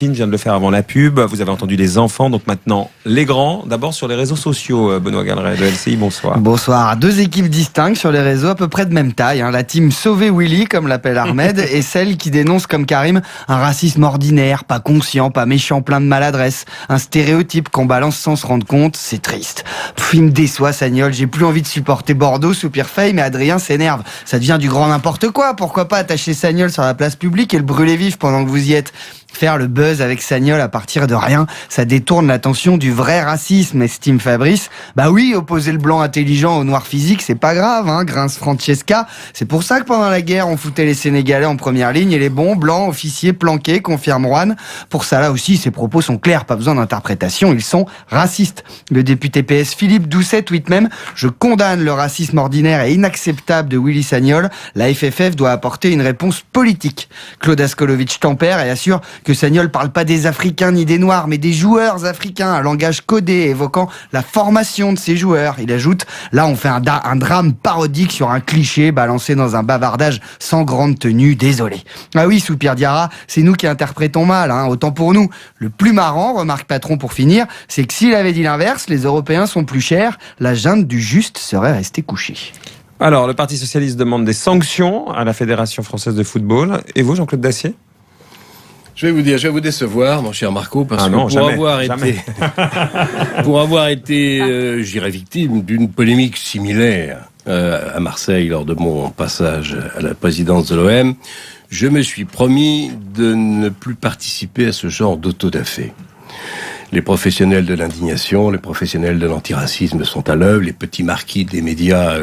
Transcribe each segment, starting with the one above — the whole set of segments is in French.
vient de le faire avant la pub. Vous avez entendu les enfants, donc maintenant les grands. D'abord sur les réseaux sociaux, Benoît Galeret de LCI, bonsoir. Bonsoir. Deux équipes distinctes sur les réseaux à peu près de même taille. La team Sauver Willy, comme l'appelle Ahmed, et celle qui dénonce comme Karim un racisme ordinaire, pas conscient, pas méchant, plein de maladresse. Un stéréotype qu'on balance sans se rendre compte, c'est triste. Il me déçoit, Sagnol. J'ai plus envie de supporter Bordeaux, soupire Faye, mais Adrien s'énerve. Ça devient du grand n'importe quoi. Pourquoi pas attacher Sagnol sur la place publique et le brûler vif pendant que vous y êtes? Faire le buzz avec Sagnol à partir de rien, ça détourne l'attention du vrai racisme, estime Fabrice. Bah oui, opposer le blanc intelligent au noir physique, c'est pas grave, grince Francesca. C'est pour ça que pendant la guerre, on foutait les Sénégalais en première ligne et les bons, blancs, officiers, planqués, confirme Juan. Pour ça là aussi, ses propos sont clairs, pas besoin d'interprétation, ils sont racistes. Le député PS Philippe Doucet tweet même « Je condamne le racisme ordinaire et inacceptable de Willy Sagnol. La FFF doit apporter une réponse politique. » Claude Askolovitch tempère et assure que Sagnol parle pas des Africains ni des Noirs, mais des joueurs africains, un langage codé évoquant la formation de ces joueurs. Il ajoute, là on fait un drame parodique sur un cliché balancé dans un bavardage sans grande tenue, désolé. Ah oui, soupire Diarra, c'est nous qui interprétons mal, autant pour nous. Le plus marrant, remarque Patron pour finir, c'est que s'il avait dit l'inverse, les Européens sont plus chers, la junte du juste serait restée couchée. Alors, le Parti Socialiste demande des sanctions à la Fédération Française de Football. Et vous, Jean-Claude Dacier ? Je vais vous décevoir, mon cher Marco, parce que pour avoir été, j'irais victime d'une polémique similaire à Marseille lors de mon passage à la présidence de l'OM, je me suis promis de ne plus participer à ce genre d'autodafé. Les professionnels de l'indignation, les professionnels de l'antiracisme sont à l'œuvre, les petits marquis des médias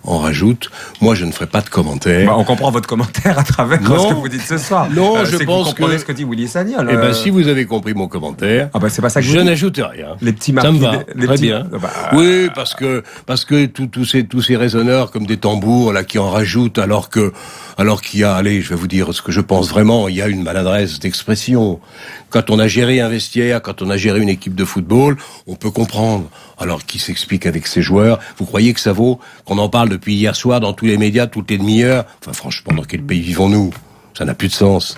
en rajoutent. Moi, je ne ferai pas de commentaires. On comprend votre commentaire à travers ce que vous dites ce soir. Non, je pense que vous comprenez ce que dit Willy Sagnol. Eh ben, si vous avez compris mon commentaire, c'est pas ça que je n'ajoute rien. Les petits marquis, ça me va, très bien. Oui, parce que tous ces raisonneurs comme des tambours là qui en rajoutent, alors qu'il y a, allez, je vais vous dire ce que je pense vraiment, il y a une maladresse d'expression. Quand on a géré un vestiaire, quand on a géré une équipe de football, on peut comprendre. Alors, qui s'explique avec ses joueurs? Vous croyez que ça vaut qu'on en parle depuis hier soir dans tous les médias, toutes les demi-heures? Enfin, franchement, dans quel pays vivons-nous? Ça n'a plus de sens.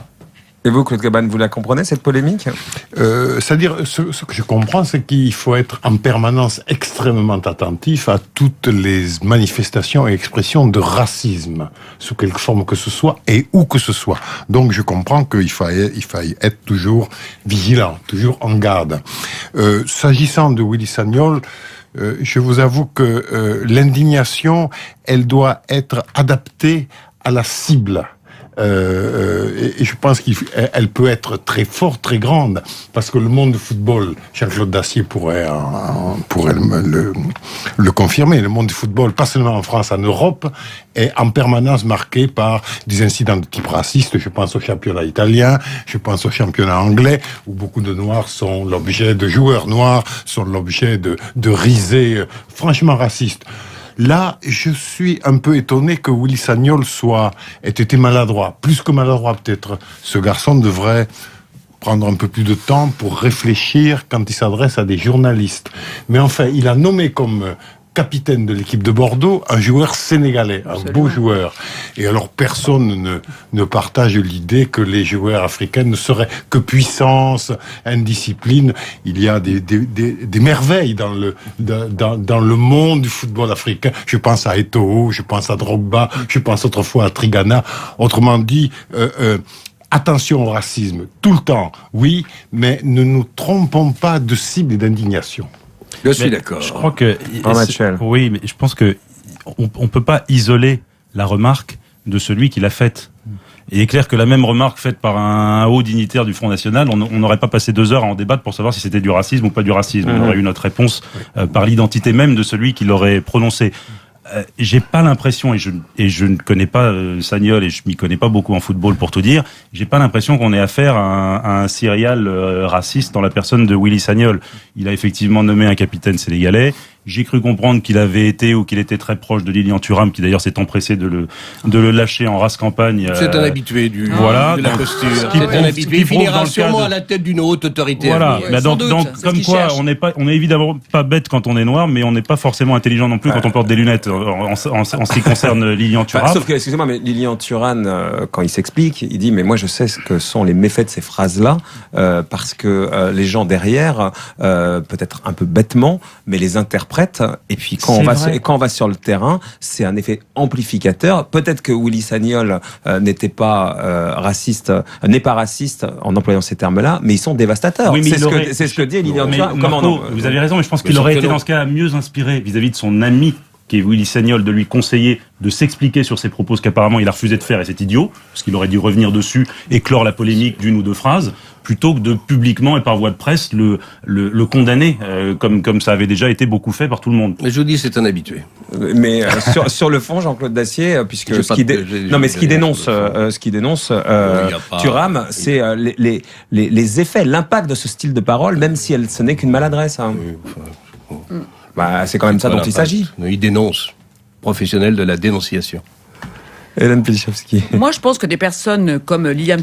Et vous, Claude Gabane, vous la comprenez, cette polémique ? C'est-à-dire, ce que je comprends, c'est qu'il faut être en permanence extrêmement attentif à toutes les manifestations et expressions de racisme, sous quelque forme que ce soit et où que ce soit. Donc, je comprends qu'il faille être toujours vigilant, toujours en garde. S'agissant de Willy Sagnol, je vous avoue que l'indignation, elle doit être adaptée à la cible. Et je pense qu'elle peut être très forte, très grande, parce que le monde du football, Jean-Claude Dacier pourrait le confirmer, le monde du football, pas seulement en France, en Europe, est en permanence marqué par des incidents de type raciste. Je pense au championnat italien, je pense au championnat anglais, où beaucoup de noirs sont l'objet, de joueurs noirs sont l'objet de risées franchement racistes. Là, je suis un peu étonné que Willy Sagnol ait été maladroit. Plus que maladroit, peut-être. Ce garçon devrait prendre un peu plus de temps pour réfléchir quand il s'adresse à des journalistes. Mais enfin, il a nommé comme capitaine de l'équipe de Bordeaux un joueur sénégalais, un beau joueur. Et alors personne ne partage l'idée que les joueurs africains ne seraient que puissance, indiscipline. Il y a des merveilles dans le monde du football africain. Je pense à Eto'o, je pense à Drogba, je pense autrefois à Trigana. Autrement dit, attention au racisme, tout le temps, oui, mais ne nous trompons pas de cible et d'indignation. Je suis d'accord. Je crois que oui, mais je pense que on peut pas isoler la remarque de celui qui l'a faite. Il est clair que la même remarque faite par un haut dignitaire du Front National, on n'aurait pas passé 2 heures à en débattre pour savoir si c'était du racisme ou pas du racisme. On aurait eu notre réponse par l'identité même de celui qui l'aurait prononcé. J'ai pas l'impression, et je ne connais pas Sagnol et je m'y connais pas beaucoup en football pour tout dire, j'ai pas l'impression qu'on ait affaire à un serial raciste dans la personne de Willy Sagnol. Il a effectivement nommé un capitaine sénégalais, J'ai cru comprendre qu'il avait été ou qu'il était très proche de Lilian Thuram, qui d'ailleurs s'est empressé de le lâcher en race campagne. C'est un habitué de la posture. C'est un habitué. Il finira sûrement à la tête d'une haute autorité. Voilà. Donc comme quoi, on est évidemment pas bête quand on est noir, mais on n'est pas forcément intelligent non plus quand on porte des lunettes en ce qui concerne Lilian Thuram. Sauf que, excusez-moi, mais Lilian Thuram, quand il s'explique, il dit, mais moi je sais ce que sont les méfaits de ces phrases-là, parce que les gens derrière, peut-être un peu bêtement, mais les interprètent, et puis quand on va sur le terrain, c'est un effet amplificateur. Peut-être que Willy Sagnol n'est pas raciste en employant ces termes-là, mais ils sont dévastateurs. Oui, c'est ce que dit Lilian Thuram. Vous avez raison, mais je pense qu'il aurait été dans ce cas mieux inspiré vis-à-vis de son ami, qui est Willy Sagnol, de lui conseiller de s'expliquer sur ses propos, ce qu'apparemment il a refusé de faire, et c'est idiot, parce qu'il aurait dû revenir dessus et clore la polémique d'une ou deux phrases, plutôt que de publiquement et par voie de presse le condamner, comme ça avait déjà été beaucoup fait par tout le monde. Mais je vous dis, c'est un habitué. Mais sur le fond, Jean-Claude Dacier, puisque ce qui dénonce Thuram, c'est les effets, l'impact de ce style de parole, même si ce n'est qu'une maladresse. Hein. C'est quand même ça dont il s'agit. Il dénonce, professionnel de la dénonciation. Hélène Pilichowski. Moi, je pense que des personnes comme Lilian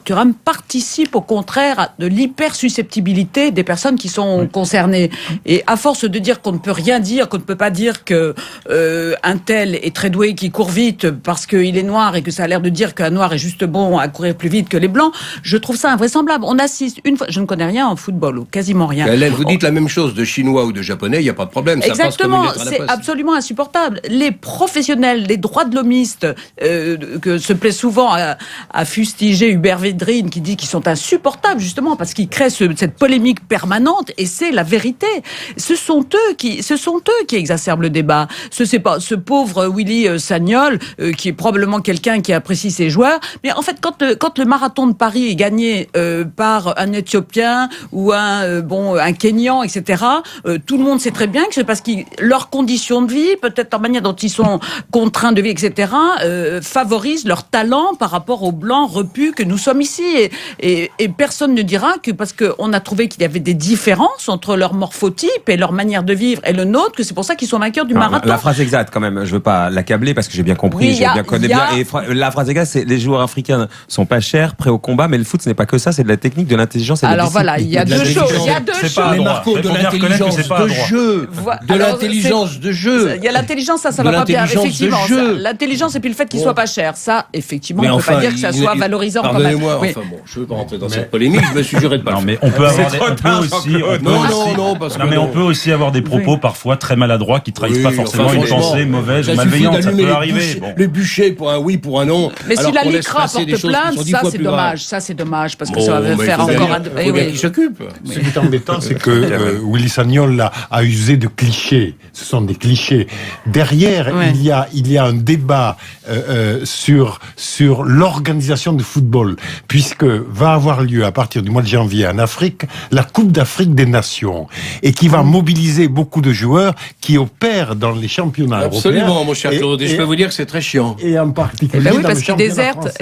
Thuram participent au contraire de l'hypersusceptibilité des personnes qui sont concernées. Et à force de dire qu'on ne peut rien dire, qu'on ne peut pas dire que un tel est très doué, qui court vite parce qu'il est noir et que ça a l'air de dire qu'un noir est juste bon à courir plus vite que les blancs, je trouve ça invraisemblable. On assiste une fois, je ne connais rien en football, ou quasiment rien. Hélène, vous dites la même chose de chinois ou de japonais, il n'y a pas de problème. Exactement, ça passe comme une lettre à la c'est absolument insupportable. Les professionnels, les droits de l'homiste, que se plaît souvent à fustiger Hubert Védrine, qui dit qu'ils sont insupportables justement parce qu'ils créent cette polémique permanente, et c'est la vérité. Ce sont eux qui exacerbent le débat. Ce pauvre Willy Sagnol, qui est probablement quelqu'un qui apprécie ses joueurs, mais en fait quand le marathon de Paris est gagné par un Éthiopien ou un Kényan, etc., tout le monde sait très bien que c'est parce que leurs conditions de vie, peut-être la manière dont ils sont contraints de vie, etc., favorisent leur talent par rapport aux blancs repus que nous sommes ici. Et personne ne dira que parce qu'on a trouvé qu'il y avait des différences entre leur morphotype et leur manière de vivre et le nôtre, que c'est pour ça qu'ils sont vainqueurs du marathon. La phrase exacte, quand même, je veux pas l'accabler parce que j'ai bien compris, connais bien. Et la phrase exacte, c'est les joueurs africains sont pas chers, prêts au combat, mais le foot, ce n'est pas que ça, c'est de la technique, de l'intelligence et de la discipline. Alors voilà, il y a deux choses. Mais Marco, de l'intelligence de jeu. De l'intelligence de jeu. Il y a l'intelligence, ça va pas bien, effectivement. L'intelligence et puis le fait qu'il soit pas cher, ça, effectivement, on ne peut pas dire que ça soit valorisant quand même. Pardonnez-moi, je ne veux pas rentrer dans cette polémique, je me suis juré de pas le faire. Mais on peut avoir on peut aussi avoir des propos parfois très maladroits qui trahissent pas forcément une pensée mauvaise ou malveillante, ça peut arriver. Le bûcher pour un oui, pour un non. Mais si la LICRA porte plainte, ça c'est dommage. Ça c'est dommage parce que ça va faire encore un. Il faut bien qu'il s'occupe. Ce qui est embêtant, c'est que Willy Sagnol a usé de clichés. Ce sont des clichés. Derrière, il y a un débat sur l'organisation du football, puisque va avoir lieu à partir du mois de janvier en Afrique la Coupe d'Afrique des Nations, et qui va mobiliser beaucoup de joueurs qui opèrent dans les championnats européens. Absolument, mon cher Claude, et je peux vous dire que c'est très chiant. Et en particulier oui, parce qu'ils désertent.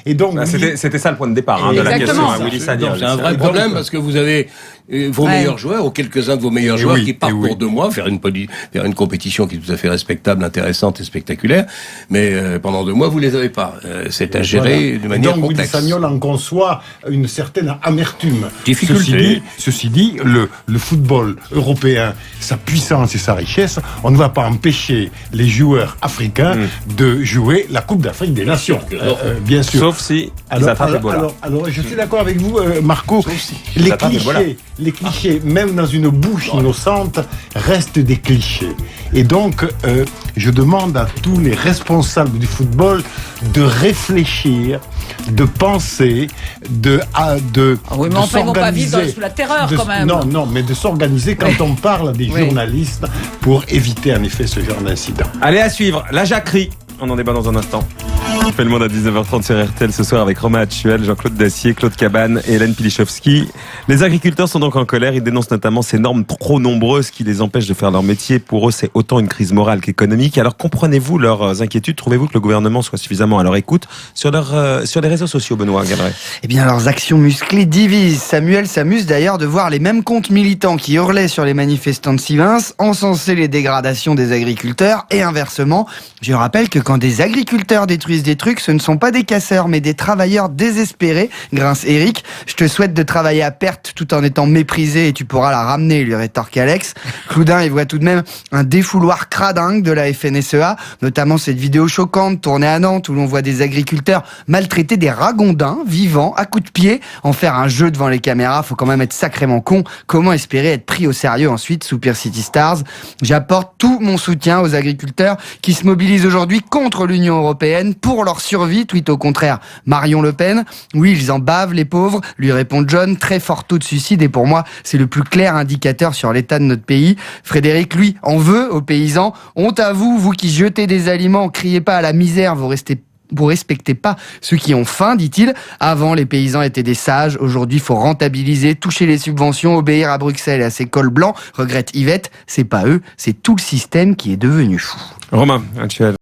Et donc, c'était ça le point de départ de la question à Willy Sagnol. C'est un vrai problème parce que vous avez vos meilleurs joueurs, ou quelques-uns de vos meilleurs joueurs qui partent pour 2 mois faire une compétition qui est tout à fait respectable, intéressante et spectaculaire, mais pendant 2 mois vous les avez pas. C'est à gérer de manière complexe. Willy Sagnol en conçoit une certaine amertume. Difficulté. Ceci dit, le football européen, sa puissance et sa richesse, on ne va pas empêcher les joueurs africains de jouer la Coupe d'Afrique des Nations, bien sûr. Sauf si ils attrapent Ebola. Alors, je suis d'accord avec vous, Marco. Les clichés, même dans une bouche innocente, restent des clichés. Et donc, je demande à tous les responsables du football de réfléchir, de penser, de oui, mais enfin, ils vont pas vivre sous la terreur, quand même. Non, mais de s'organiser quand on parle à des journalistes pour éviter, en effet, ce genre d'incident. Allez, à suivre, la jacquerie. On en débat dans un instant. On fait le monde à 19h30 sur RTL ce soir avec Romain Actuel, Jean-Claude Dacier, Claude Cabane et Hélène Pilichowski. Les agriculteurs sont donc en colère. Ils dénoncent notamment ces normes trop nombreuses qui les empêchent de faire leur métier. Pour eux, c'est autant une crise morale qu'économique. Alors comprenez-vous leurs inquiétudes? Trouvez-vous que le gouvernement soit suffisamment à leur écoute sur les réseaux sociaux, Benoît Galeret? Eh bien, leurs actions musclées divisent. Samuel s'amuse d'ailleurs de voir les mêmes comptes militants qui hurlaient sur les manifestants de Sivins encenser les dégradations des agriculteurs et inversement. Je rappelle que quand des agriculteurs détruisent des trucs, ce ne sont pas des casseurs, mais des travailleurs désespérés, grince Eric. Je te souhaite de travailler à perte tout en étant méprisé et tu pourras la ramener, lui rétorque Alex. Cloudin, il voit tout de même un défouloir cradingue de la FNSEA, notamment cette vidéo choquante tournée à Nantes où l'on voit des agriculteurs maltraiter des ragondins vivants à coups de pied, en faire un jeu devant les caméras. Faut quand même être sacrément con. Comment espérer être pris au sérieux ensuite, soupir City Stars. J'apporte tout mon soutien aux agriculteurs qui se mobilisent aujourd'hui contre l'Union européenne pour leur survie, tweet au contraire Marion Le Pen. Oui, ils en bavent les pauvres, lui répond John, très fort taux de suicide et pour moi, c'est le plus clair indicateur sur l'état de notre pays. Frédéric, lui, en veut aux paysans. Honte à vous, vous qui jetez des aliments, criez pas à la misère, vous respectez pas ceux qui ont faim, dit-il. Avant, les paysans étaient des sages. Aujourd'hui, faut rentabiliser, toucher les subventions, obéir à Bruxelles et à ses cols blancs. Regrette Yvette, c'est pas eux, c'est tout le système qui est devenu fou. Romain Actuel.